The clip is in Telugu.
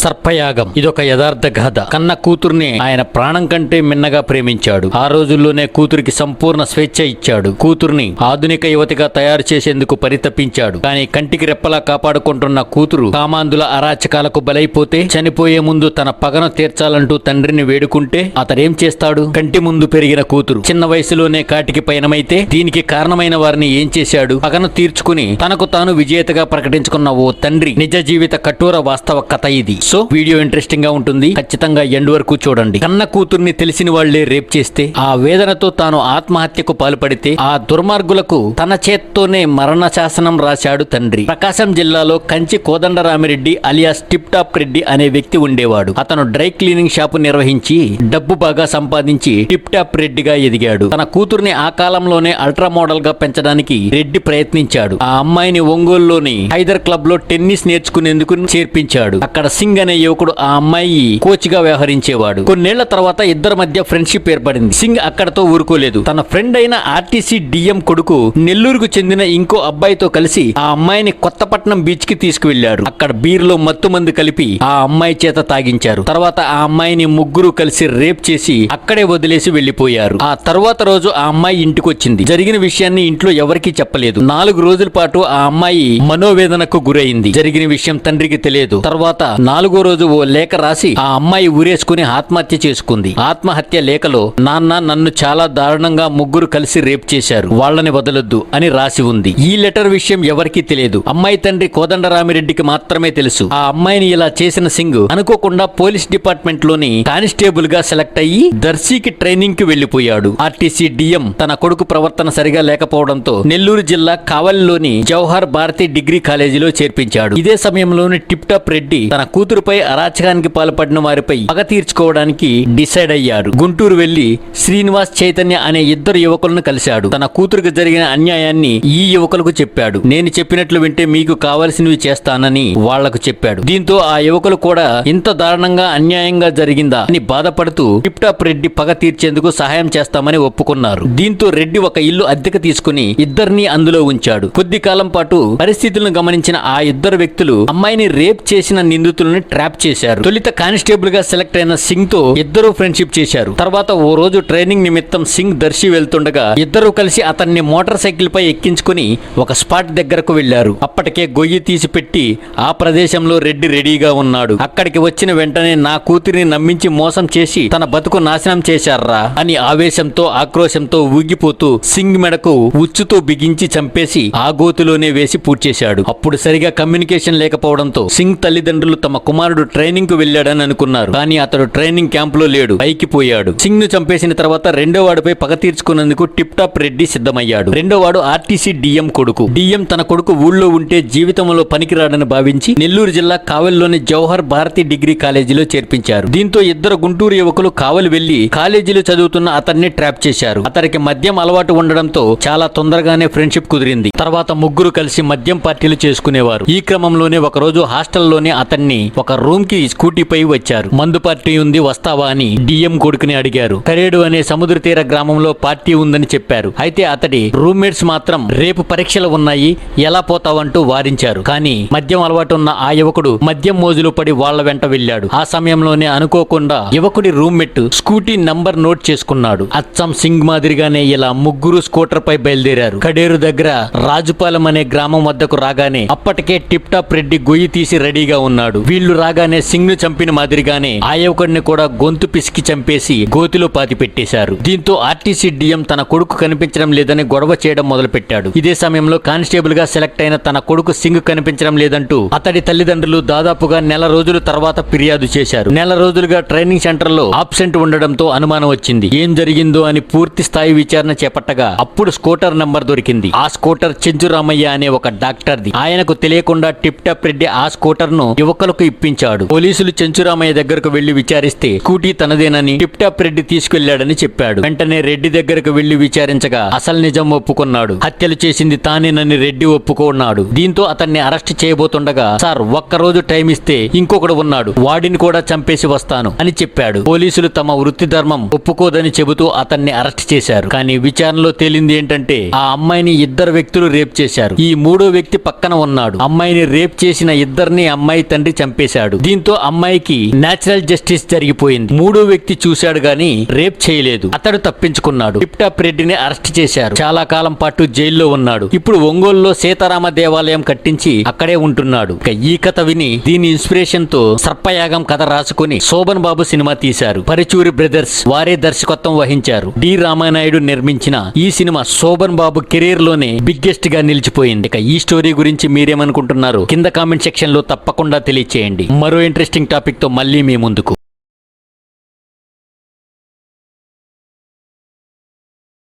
సర్పయాగం ఇదొక యథార్థ గాథ. కన్న కూతుర్ని ఆయన ప్రాణం కంటే మిన్నగా ప్రేమించాడు. ఆ రోజుల్లోనే కూతురికి సంపూర్ణ స్వేచ్ఛ ఇచ్చాడు. కూతుర్ని ఆధునిక యువతిగా తయారు చేసేందుకు పరితపించాడు. కానీ కంటికి రెప్పలా కాపాడుకుంటున్న కూతురు కామాంధుల అరాచకాలకు బలైపోతే చనిపోయే ముందు తన పగను తీర్చాలంటూ తండ్రిని వేడుకుంటే అతడేం చేస్తాడు? కంటి ముందు పెరిగిన కూతురు చిన్న వయసులోనే కాటికి పయనమైతే దీనికి కారణమైన వారిని ఏం చేశాడు? పగను తీర్చుకుని తనకు తాను విజేతగా ప్రకటించుకున్న ఓ తండ్రి నిజ జీవిత కఠోర వాస్తవ కథ ఇది. సో వీడియో ఇంట్రెస్టింగ్ గా ఉంటుంది, ఖచ్చితంగా ఎండ్ వరకు చూడండి. కన్న కూతుర్ని తెలిసిన వాళ్లే రేప్ చేస్తే ఆ వేదనతో తాను ఆత్మహత్యకు పాల్పడితే ఆ దుర్మార్గులకు తన చేత్తోనే మరణ శాసనం రాశాడు తండ్రి. ప్రకాశం జిల్లాలో Kanchi Kodandaramireddy alias tip top Reddy అనే వ్యక్తి ఉండేవాడు. అతను డ్రై క్లీనింగ్ షాపు నిర్వహించి డబ్బు బాగా సంపాదించి టిప్ టాప్ రెడ్డిగా ఎదిగాడు. తన కూతుర్ని ఆ కాలంలోనే అల్ట్రా మోడల్ గా పెంచడానికి రెడ్డి ప్రయత్నించాడు. ఆ అమ్మాయిని ఒంగోలులోని హైదర్ క్లబ్ లో టెన్నిస్ నేర్చుకునేందుకు చేర్పించాడు. అక్కడ సింగ్ అనే యువకుడు ఆ అమ్మాయి కోచ్ గా వ్యవహరించేవాడు. కొన్నేళ్ల తర్వాత ఇద్దరి మధ్య ఫ్రెండ్షిప్ ఏర్పడింది. సింగ్ అక్కడతో ఊరుకోలేదు. తన ఫ్రెండ్ అయిన ఆర్టీసీ డిఎం కొడుకు నెల్లూరుకు చెందిన ఇంకో అబ్బాయితో కలిసి ఆ అమ్మాయిని కొత్తపట్నం బీచ్ కి తీసుకువెళ్లారు. అక్కడ బీర్లో మత్తు మందు కలిపి ఆ అమ్మాయి చేత తాగించారు. తర్వాత ఆ అమ్మాయిని ముగ్గురు కలిసి రేప్ చేసి అక్కడే వదిలేసి వెళ్లిపోయారు. ఆ తర్వాత రోజు ఆ అమ్మాయి ఇంటికొచ్చింది. జరిగిన విషయాన్ని ఇంట్లో ఎవరికీ చెప్పలేదు. 4 రోజుల పాటు ఆ అమ్మాయి మనోవేదనకు గురైంది. జరిగిన విషయం తండ్రికి తెలియదు. తర్వాత 4వ రోజు ఓ లేఖ రాసి ఆ అమ్మాయి ఊరేసుకుని ఆత్మహత్య చేసుకుంది. ఆత్మహత్య లేఖలో నాన్న నన్ను చాలా దారుణంగా ముగ్గురు కలిసి రేప్ చేశారు, వాళ్ళని వదలొద్దు అని రాసి ఉంది. ఈ లెటర్ విషయం ఎవరికీ తెలియదు. అమ్మాయి తండ్రి కోదండరామిరెడ్డికి మాత్రమే తెలుసు. ఆ అమ్మాయిని ఇలా చేసిన సింగ్ అనుకోకుండా పోలీస్ డిపార్ట్మెంట్ లోని కానిస్టేబుల్ గా సెలెక్ట్ అయ్యి దర్శీకి ట్రైనింగ్ కి వెళ్లిపోయాడు. ఆర్టీసీ డిఎం తన కొడుకు ప్రవర్తన సరిగా లేకపోవడంతో నెల్లూరు జిల్లా కావలిలోని జవహర్ భారతి డిగ్రీ కాలేజీలో చేర్పించాడు. ఇదే సమయంలోని టిప్ టాప్ రెడ్డి తన కూతురుపై అరాచకానికి పాల్పడిన వారిపై పగ తీర్చుకోవడానికి డిసైడ్ అయ్యాడు. గుంటూరు వెళ్లి శ్రీనివాస్ చైతన్య అనే ఇద్దరు యువకులను కలిశాడు. తన కూతురుకు జరిగిన అన్యాయాన్ని ఈ యువకులకు చెప్పాడు. నేను చెప్పినట్లు వింటే మీకు కావలసినవి చేస్తానని వాళ్లకు చెప్పాడు. దీంతో ఆ యువకులు కూడా ఇంత దారుణంగా అన్యాయంగా జరిగిందా అని బాధపడుతూ టిప్ టాప్ రెడ్డి పగ తీర్చేందుకు సహాయం చేస్తామని ఒప్పుకున్నారు. దీంతో రెడ్డి ఒక ఇల్లు అద్దెకు తీసుకుని ఇద్దరిని అందులో ఉంచాడు. కొద్ది కాలం పాటు పరిస్థితులను గమనించిన ఆ ఇద్దరు వ్యక్తులు అమ్మాయిని రేప్ చేసిన నిందితులను ట్రాప్ చేశారు. తొలిత కానిస్టేబుల్ గా సెలెక్ట్ అయిన సింగ్ తో ఇద్దరు ఫ్రెండ్షిప్ చేశారు. తర్వాత ఓ రోజు ట్రైనింగ్ నిమిత్తం సింగ్ దర్శి వెళ్తుండగా ఇద్దరు కలిసి అతన్ని మోటార్ సైకిల్ పై ఎక్కించుకుని ఒక స్పాట్ దగ్గరకు వెళ్లారు. అప్పటికే గొయ్యి తీసి పెట్టి ఆ ప్రదేశంలో రెడ్డి రెడీగా ఉన్నాడు. అక్కడికి వచ్చిన వెంటనే నా కూతురిని నమ్మించి మోసం చేసి తన బతుకు నాశనం చేశారా అని ఆవేశంతో ఆక్రోశంతో ఊగిపోతూ సింగ్ మెడకు ఉచ్చుతో బిగించి చంపేసి ఆ గోతులోనే వేసి పూడ్చేశాడు. అప్పుడు సరిగా కమ్యూనికేషన్ లేకపోవడంతో సింగ్ తల్లిదండ్రులు తమ కుమారుడు ట్రైనింగ్ కు వెళ్లాడని అనుకున్నారు. కానీ అతడు ట్రైనింగ్ క్యాంప్ లో లేడు, పైకి పోయాడు. సింగ్ ను చంపేసిన తర్వాత రెండో వాడిపై పగ తీర్చుకునేందుకు టిప్ టాప్ రెడ్డి సిద్ధమయ్యాడు. రెండో వాడు ఆర్టీసీ డిఎం కొడుకు. డిఎం తన కొడుకు ఊళ్ళో ఉంటే జీవితంలో పనికిరాడని భావించి నెల్లూరు జిల్లా కావలిలోని జవహర్ భారతి డిగ్రీ కాలేజీలో చేర్పించారు. దీంతో ఇద్దరు గుంటూరు యువకులు కావలి వెళ్లి కాలేజీలో చదువుతున్న అతన్ని ట్రాప్ చేశారు. అతనికి మద్యం అలవాటు ఉండడంతో చాలా తొందరగానే ఫ్రెండ్షిప్ కుదిరింది. తర్వాత ముగ్గురు కలిసి మద్యం పార్టీలు చేసుకునేవారు. ఈ క్రమంలోనే ఒకరోజు హాస్టల్లోనే అతన్ని ఒక రూమ్ కి స్కూటీపై వచ్చారు. మందు పార్టీ ఉంది వస్తావా అని డిఎం కొడుకుని అడిగారు. కరేడు అనే సముద్ర తీర గ్రామంలో పార్టీ ఉందని చెప్పారు. అయితే అతడి రూమ్మేట్స్ మాత్రం రేపు పరీక్షలు ఉన్నాయి, ఎలా పోతావంటూ వారించారు. కానీ మద్యం అలవాటు ఉన్న ఆ యువకుడు మద్యం మోజులు పడి వాళ్ల వెంట వెళ్లాడు. ఆ సమయంలోనే అనుకోకుండా యువకుడి రూమ్మేట్ స్కూటీ నంబర్ నోట్ చేసుకున్నాడు. అచ్చం సింగ్ మాదిరిగానే ఇలా ముగ్గురు స్కూటర్ పై బయలుదేరారు. కడేరు దగ్గర రాజుపాలెం అనే గ్రామం వద్దకు రాగానే అప్పటికే టిప్ టాప్ రెడ్డి గొయ్యి తీసి రెడీగా ఉన్నాడు. వీళ్లు రాగానే సింగ్ ను చంపిన మాదిరిగానే ఆ యువకుడిని కూడా గొంతు పిసికి చంపేసి గోతిలో పాతి పెట్టేశారు. దీంతో ఆర్టీసీ డిఎం తన కొడుకు కనిపించడం లేదని గొడవ చేయడం మొదలుపెట్టాడు. ఇదే సమయంలో కానిస్టేబుల్ గా సెలెక్ట్ అయిన తన కొడుకు సింగ్ కనిపించడం లేదంటూ అతడి తల్లిదండ్రులు దాదాపుగా నెల రోజుల తర్వాత ఫిర్యాదు చేశారు. నెల రోజులుగా ట్రైనింగ్ సెంటర్ లో ఆబ్సెంట్ ఉండడంతో అనుమానం వచ్చింది. ఏం జరిగిందో అని పూర్తి స్థాయి విచారణ చేపట్టగా అప్పుడు స్కూటర్ నంబర్ దొరికింది. ఆ స్కూటర్ చెంచురామయ్య అనే ఒక డాక్టర్ది. ఆయనకు తెలియకుండా టిప్ టాప్ రెడ్డి ఆ స్కూటర్ ను యువకులకు ఇప్పించాడు. పోలీసులు చెంచురామయ్య దగ్గరకు వెళ్లి విచారిస్తే స్కూటీ తనదేనని టిప్ టాప్ రెడ్డి తీసుకెళ్లాడని చెప్పాడు. వెంటనే రెడ్డి దగ్గరకు వెళ్లి విచారించగా అసలు నిజం ఒప్పుకున్నాడు. హత్యలు చేసింది తానేనని రెడ్డి ఒప్పుకున్నాడు. దీంతో అతన్ని అరెస్ట్ చేయబోతుండగా సార్ ఒక్కరోజు టైం ఇస్తే ఇంకొకడు ఉన్నాడు, వాడిని కూడా చంపేసి వస్తాను అని చెప్పాడు. పోలీసులు తమ వృత్తి ధర్మం ఒప్పుకోదని చెబుతూ అతన్ని అరెస్ట్ చేశారు. కానీ విచారణలో తేలింది ఏంటంటే ఆ అమ్మాయిని ఇద్దరు వ్యక్తులు రేప్ చేశారు. ఈ మూడో వ్యక్తి పక్కన ఉన్నాడు. అమ్మాయిని రేప్ చేసిన ఇద్దరిని అమ్మాయి తండ్రి చంపేశాడు. చేశాడు. దీంతో అమ్మాయికి నేచురల్ జస్టిస్ జరిగిపోయింది. మూడో వ్యక్తి చూశాడు గాని రేప్ చేయలేదు. అతడు తప్పించుకున్నాడు. టిప్ టాప్ రెడ్డిని అరెస్ట్ చేశారు. చాలా కాలం పాటు జైల్లో ఉన్నాడు. ఇప్పుడు ఒంగోలులో సీతారామ దేవాలయం కట్టించి అక్కడే ఉంటున్నాడు. ఇక ఈ కథ విని దీని ఇన్స్పిరేషన్ తో సర్పయాగం కథ రాసుకుని శోభన్ బాబు సినిమా తీశారు. పరుచూరి బ్రదర్స్ వారే దర్శకత్వం వహించారు. డి రామానాయుడు నిర్మించిన ఈ సినిమా శోభన్ బాబు కెరీర్ లోనే బిగ్గెస్ట్ గా నిలిచిపోయింది. ఇక ఈ స్టోరీ గురించి మీరేమనుకుంటున్నారు కింద కామెంట్ సెక్షన్ లో తప్పకుండా తెలియచేయండి. మరో ఇంట్రెస్టింగ్ టాపిక్ తో మళ్ళీ మీ ముందుకు